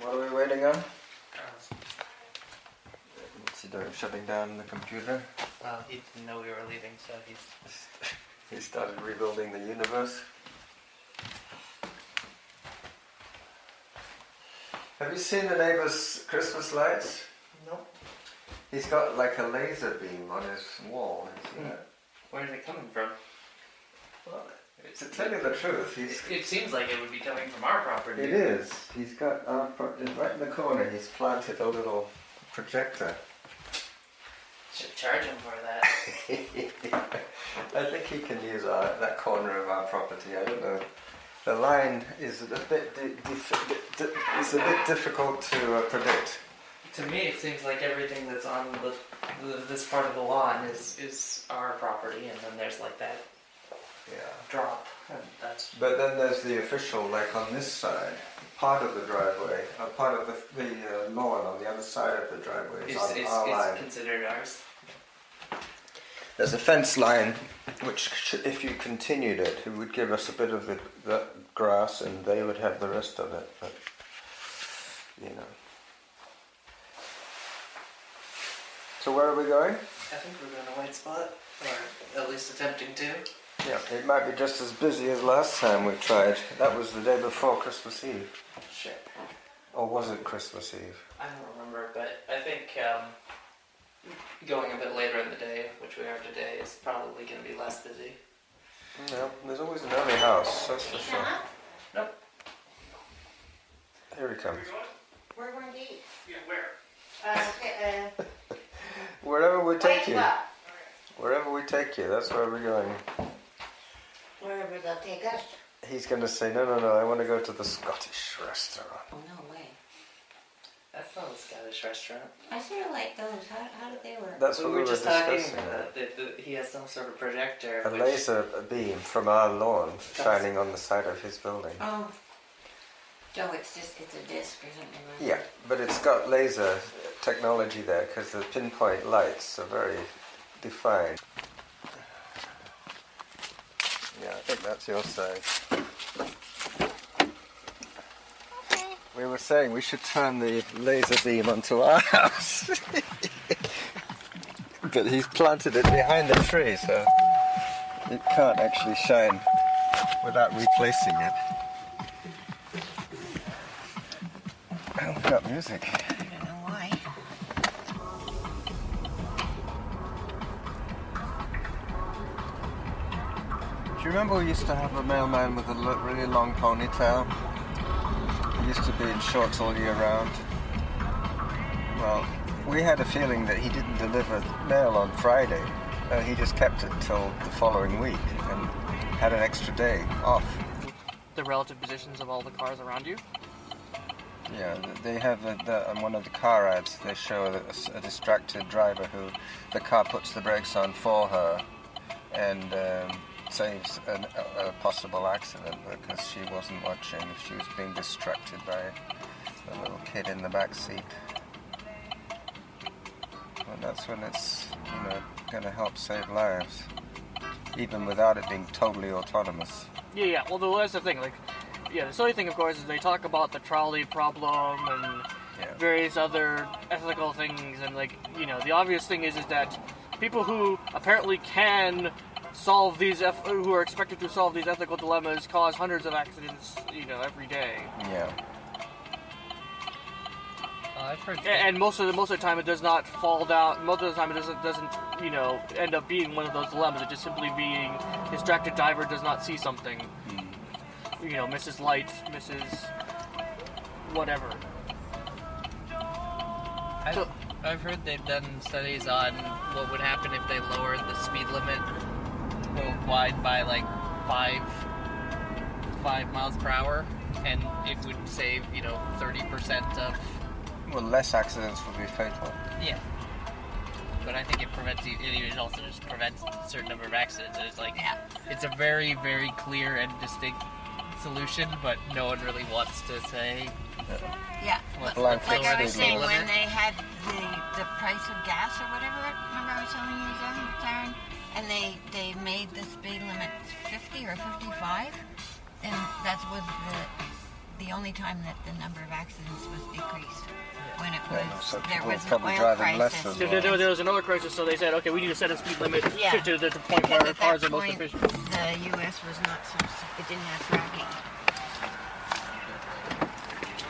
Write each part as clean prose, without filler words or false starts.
What are we waiting on? What's he doing? Shutting down the computer? Well, he didn't know we were leaving, so he's... He started rebuilding the universe. Have you seen the neighbor's Christmas lights? No. He's got like a laser beam on his wall. Where's it coming from? Well, to tell you the truth, It seems like it would be coming from our property. It is. He's got right in the corner. He's planted a little projector. Should charge him for that. I think he can use that corner of our property. I don't know. The line is a bit difficult to predict. To me, it seems like everything that's on this part of the lawn is our property, and then there's like that drop. And that's. But then there's the official, like on this side, part of the driveway, part of the lawn on the other side of the driveway is on our line. It's considered ours. There's a fence line, which if you continued it, it would give us a bit of the grass, and they would have the rest of it. But So where are we going? I think we're going to White Spot, or at least attempting to. Yeah, it might be just as busy as last time we tried. That was the day before Christmas Eve. Shit. Or was it Christmas Eve? I don't remember, but I think going a bit later in the day, which we are today, is probably going to be less busy. No, there's always an early house, that's for sure. Nope. Here he comes. We're going to eat. Yeah, where? Wherever we take you. White Spot. Wherever we take you, that's where we're going. Wherever they'll take us. He's going to say, no, I want to go to the Scottish restaurant. Oh, no way. That's not a Scottish restaurant. I sort of like those. How do they work? That's what we were just discussing. talking. He has some sort of projector. A laser beam from our lawn shining on the side of his building. Oh. So it's a disc or something like that? Yeah, but it's got laser technology there because the pinpoint lights are very defined. Yeah, I think that's your side. Okay. We were saying we should turn the laser beam onto our house. But he's planted it behind the tree, so it can't actually shine without replacing it. Oh, we've got music. I don't know why. Do you remember we used to have a mailman with a really long ponytail? He used to be in shorts all year round. Well, we had a feeling that he didn't deliver mail on Friday. He just kept it till the following week and had an extra day off. The relative positions of all the cars around you? Yeah, they have on one of the car ads, they show a distracted driver who the car puts the brakes on for her and saves a possible accident because she wasn't watching. She was being distracted by a little kid in the back seat. And that's when it's, going to help save lives, even without it being totally autonomous. Yeah. Well, that's the thing. The silly thing, of course, is they talk about the trolley problem and various other ethical things, and the obvious thing is that people who apparently can solve these, who are expected to solve these ethical dilemmas, cause hundreds of accidents, every day. Yeah. I've heard. And most of the time, it does not fall down. Most of the time, it doesn't end up being one of those dilemmas. It just simply being distracted driver does not see something. Mrs. Light, Mrs. Whatever. I've heard they've done studies on what would happen if they lowered the speed limit worldwide by 5 miles per hour, and it would save 30% of. Well, less accidents would be fatal. Yeah. But I think it also just prevents a certain number of accidents. And it's a very, very clear and distinct solution, but no one really wants to say. Yeah. Like I was saying, when they had the price of gas or whatever, remember I was telling you then, Karen? And they made the speed limit 50 or 55, and that was the only time that the number of accidents was decreased. When it Yeah, was, so there people was an probably oil driving less crisis. as well. There was another crisis, so they said, okay, we need to set a speed limit Yeah. to the point Because where at cars that are most point, efficient. the U.S. was not so, it didn't have fracking.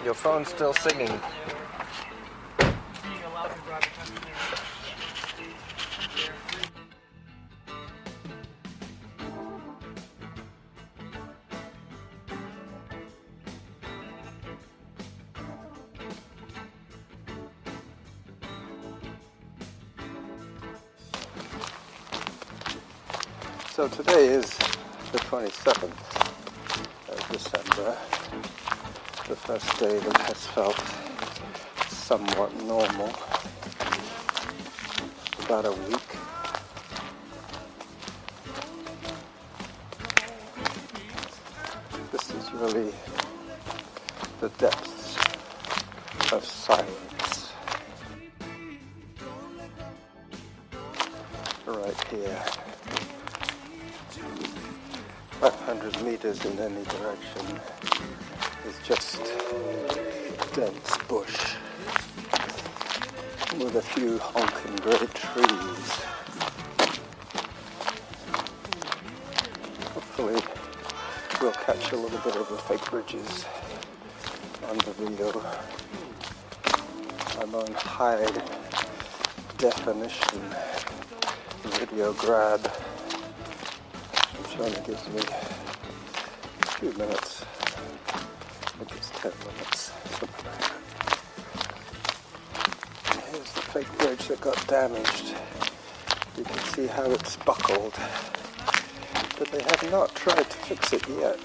Your phone's still singing. Being allowed to drive a country. So today is the 27th of December, the first day that has felt somewhat normal. About a week. This is really the depths of silence. Right here. 500 meters in any direction is just dense bush with a few honking great trees. Hopefully we'll catch a little bit of the fake bridges on the video. I'm on high definition video grab, which only gives me a few minutes. I think it's 10 minutes, something like that. Here's the fake bridge that got damaged. You can see how it's buckled, but they have not tried to fix it yet.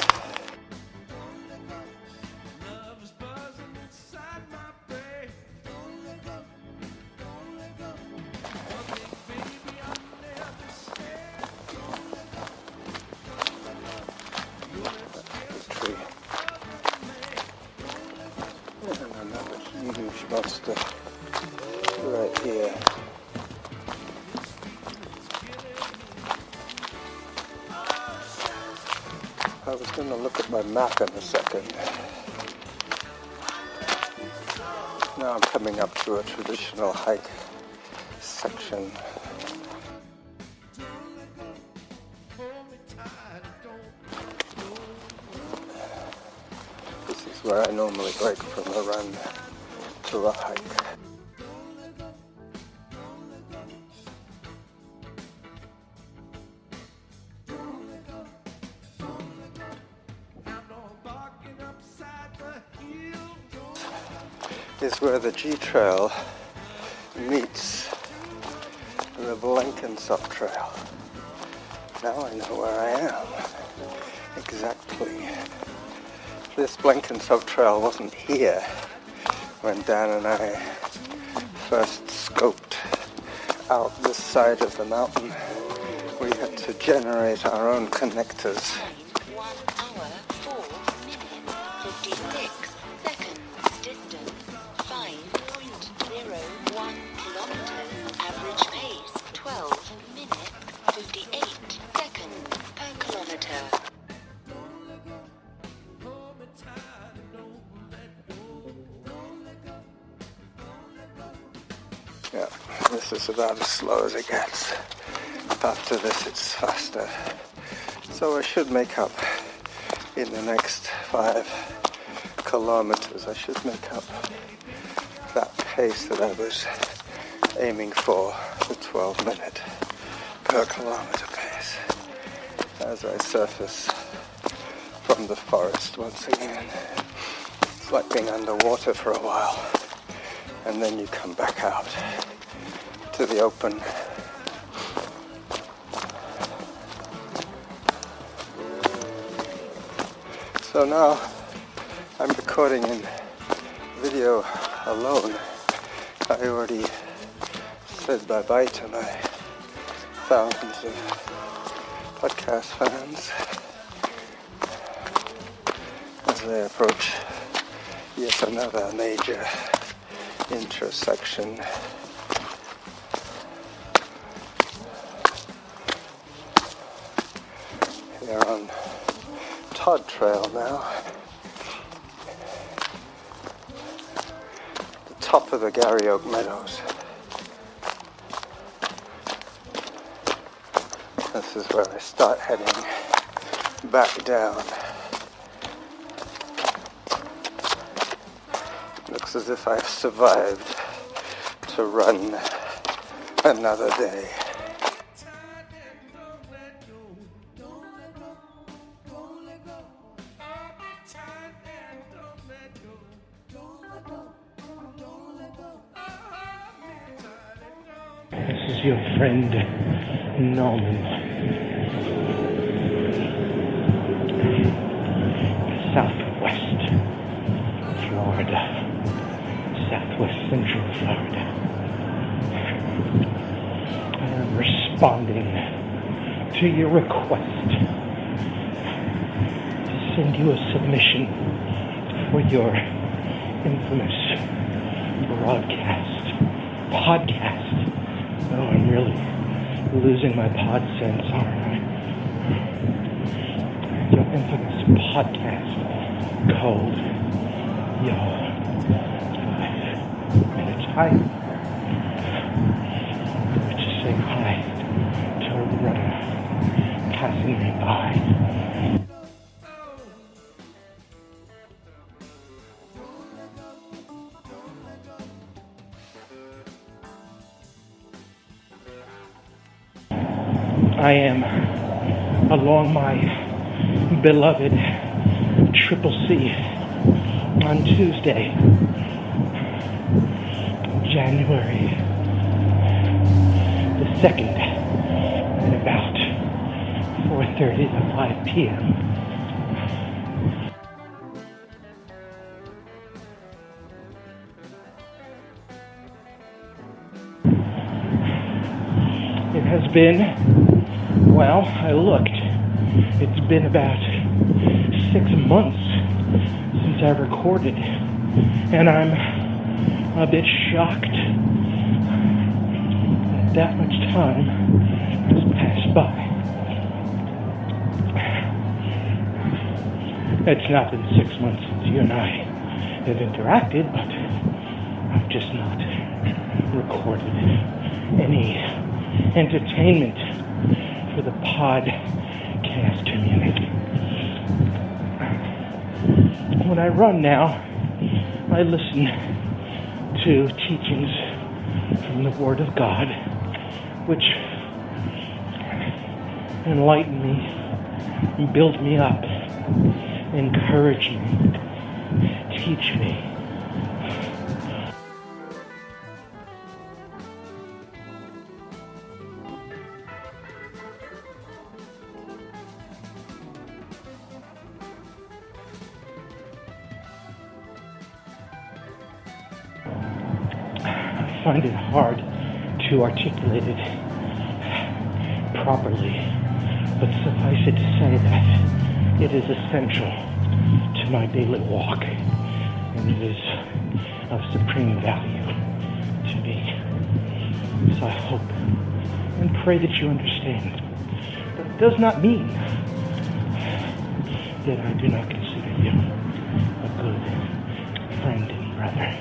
Huge monster right here. I was going to look at my map in a second. Now I'm coming up to a traditional hike section. This is where I normally break from a run to a hike. Is where the G Trail meets the Blenkinsop Trail. Now I know where I am. Exactly. This Blenkinsop Trail wasn't here when Dan and I first scoped out this side of the mountain. We had to generate our own connectors. 1 hour, 4 minutes, 56 seconds. Distance 5.01 kilometers. Average pace 12 minutes, 58 seconds per kilometer. Yeah, this is about as slow as it gets. After this it's faster. So I should make up in the next 5 kilometers. I should make up that pace that I was aiming for, the 12-minute per kilometer pace, as I surface from the forest once again. It's like being underwater for a while, and then you come back out to the open. So now I'm recording in video alone. I already said bye-bye to my thousands of podcast fans as they approach yet another major intersection. Here on Todd Trail now. top of the Gary Oak Meadows. This is where I start heading back down. Looks as if I've survived to run another day. This is your friend, Norman. Southwest Florida. Southwest Central Florida. I am responding to your request to send you a submission for your infamous podcast. Oh, I'm really losing my pod sense, aren't I? Your infamous podcast called Your 5 Minutes. Hi. Let's just say hi to a runner passing me by. I am along my beloved Triple C on Tuesday, January the 2nd at about 4:30 to 5 p.m. It has been, well, I looked. It's been about 6 months since I recorded, and I'm a bit shocked that much time has passed by. It's not been 6 months since you and I have interacted, but I've just not recorded any entertainment for the podcast community. When I run now, I listen to teachings from the Word of God, which enlighten me, build me up, encourage me, teach me. I find it hard to articulate it properly, but suffice it to say that it is essential to my daily walk, and it is of supreme value to me. So I hope and pray that you understand. But it does not mean that I do not consider you a good friend and brother.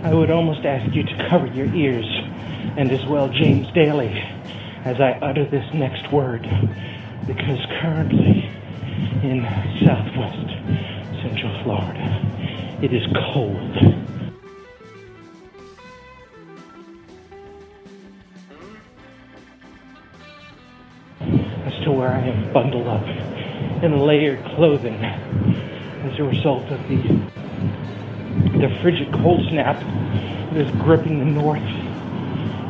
I would almost ask you to cover your ears, and as well James Daly, as I utter this next word, because currently in Southwest Central Florida, it is cold. As to where I am bundled up in layered clothing as a result of the frigid cold snap that is gripping the north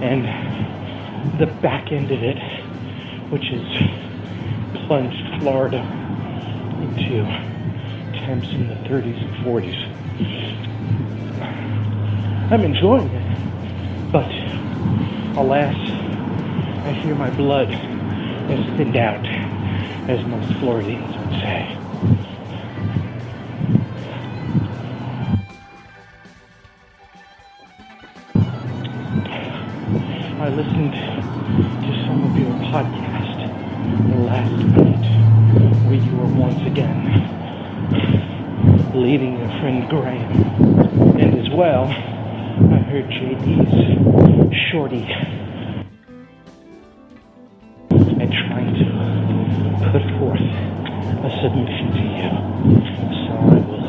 and the back end of it, which has plunged Florida into temps in the 30s and 40s. I'm enjoying it, but alas, I fear my blood has thinned out, as most Floridians would say. I listened to some of your podcasts, last night, where you were once again leading your friend Graham. And as well, I heard JD's shorty and trying to put forth a submission to you. So I will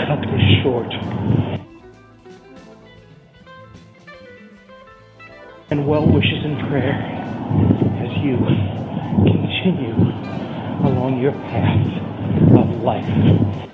cut this short. And well wishes and prayer as you continue along your path of life.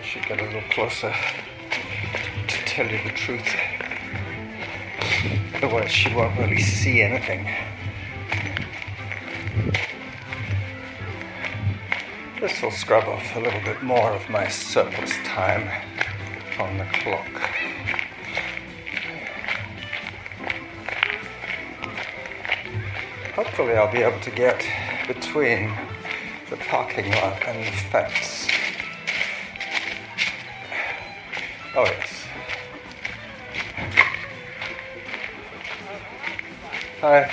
Should get a little closer to tell you the truth. Otherwise she won't really see anything. This will scrub off a little bit more of my surplus time on the clock. Hopefully I'll be able to get between the parking lot and the fence. Oh yes. Hi.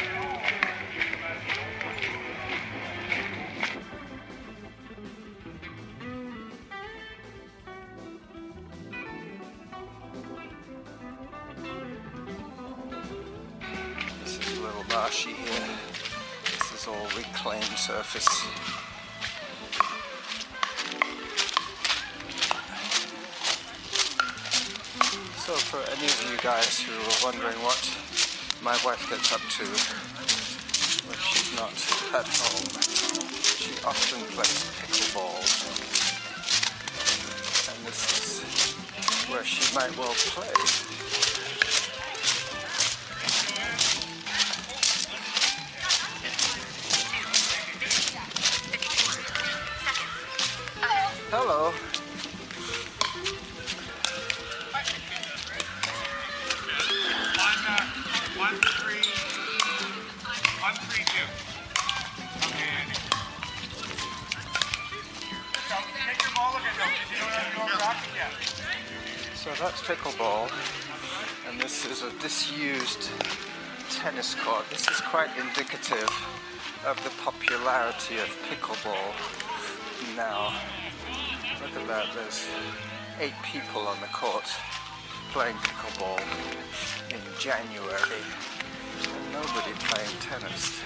This is a little marshy here. This is all reclaimed surface. So for any of you guys who are wondering what my wife gets up to when she's not at home, she often plays pickleball. And this is where she might well play. Hello. So that's pickleball, and this is a disused tennis court. This is quite indicative of the popularity of pickleball now. Look at that, there's 8 people on the court playing pickleball in January, and nobody playing tennis.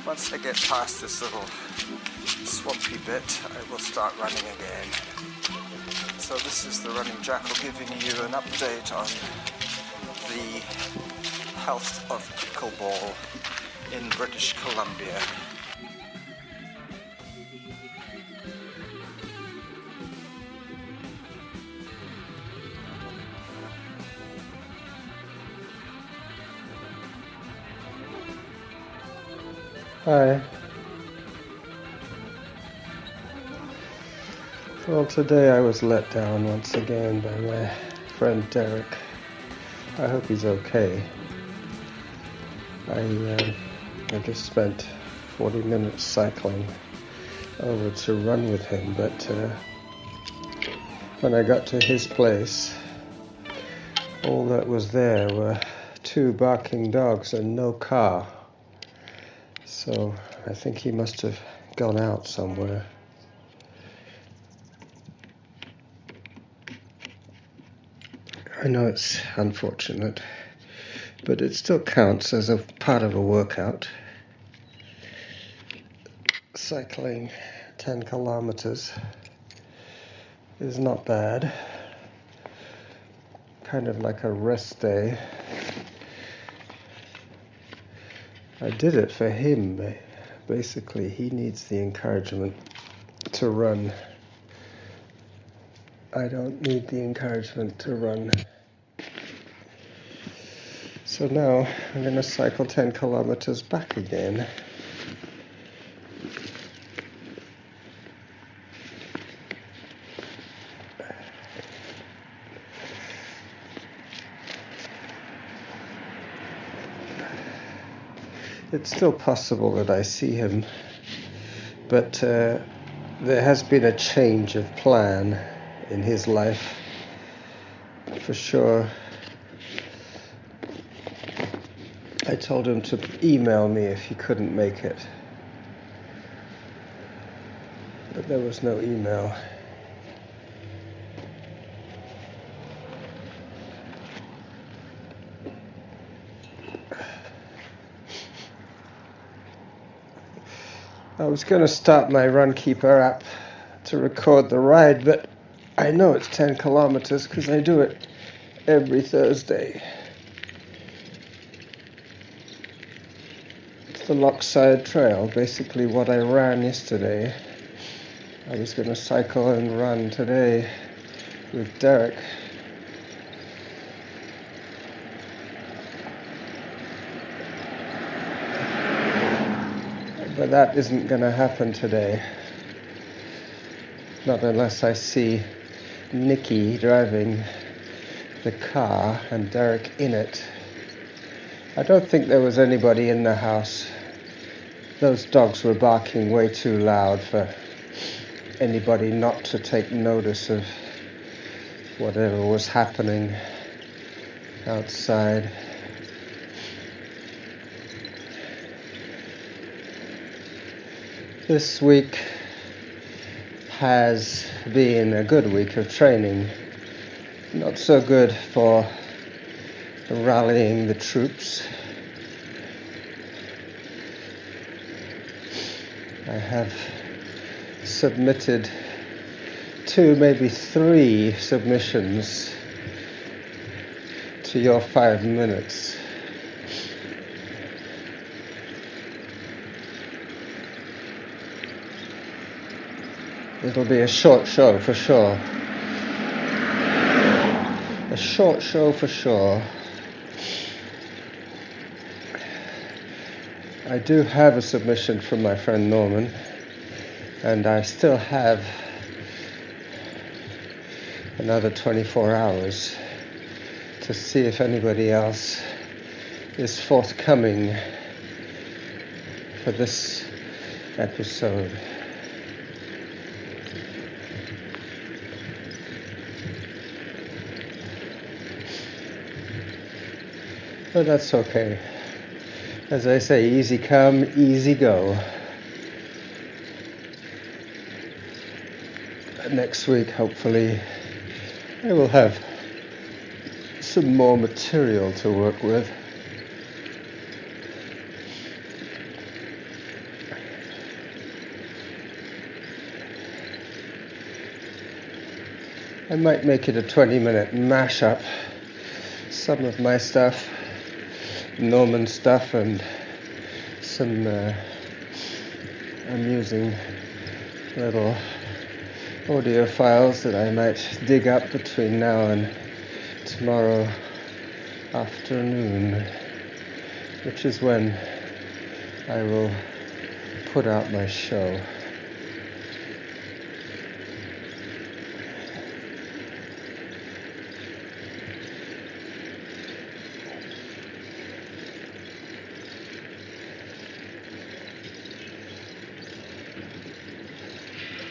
Once I get past this little swampy bit, I will start running again. So this is the Running Jackal giving you an update on the health of pickleball in British Columbia. Hi. Well, today I was let down once again by my friend Derek. I hope he's okay. I just spent 40 minutes cycling over to run with him, but when I got to his place, all that was there were 2 barking dogs and no car. So I think he must have gone out somewhere. I know it's unfortunate, but it still counts as a part of a workout. Cycling 10 kilometers is not bad. Kind of like a rest day. I did it for him. Basically, he needs the encouragement to run. I don't need the encouragement to run. So now I'm going to cycle 10 kilometers back again. It's still possible that I see him, but there has been a change of plan in his life, for sure. I told him to email me if he couldn't make it, but there was no email. I was going to start my Runkeeper app to record the ride, but I know it's 10 kilometers because I do it every Thursday. It's the Lockside Trail, basically what I ran yesterday. I was going to cycle and run today with Derek. But that isn't going to happen today. Not unless I see Nikki driving the car and Derek in it. I don't think there was anybody in the house. Those dogs were barking way too loud for anybody not to take notice of whatever was happening outside. This week has been a good week of training. Not so good for rallying the troops. I have submitted 2, maybe 3 submissions to your 5 minutes. It'll be a short show for sure. A short show for sure. I do have a submission from my friend Norman, and I still have another 24 hours to see if anybody else is forthcoming for this episode. But that's okay. As I say, easy come, easy go. Next week, hopefully, I will have some more material to work with. I might make it a 20-minute mashup. Some of my stuff, Norman stuff, and some amusing little audio files that I might dig up between now and tomorrow afternoon, which is when I will put out my show.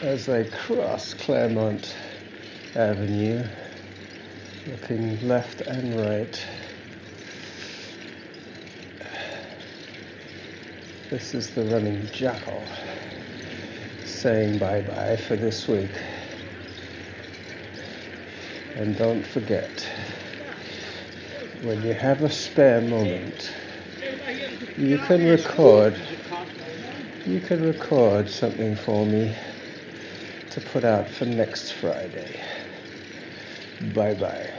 As I cross Claremont Avenue, looking left and right, this is the Running Jackal saying bye-bye for this week. And don't forget, when you have a spare moment, you can record something for me to put out for next Friday. Bye-bye.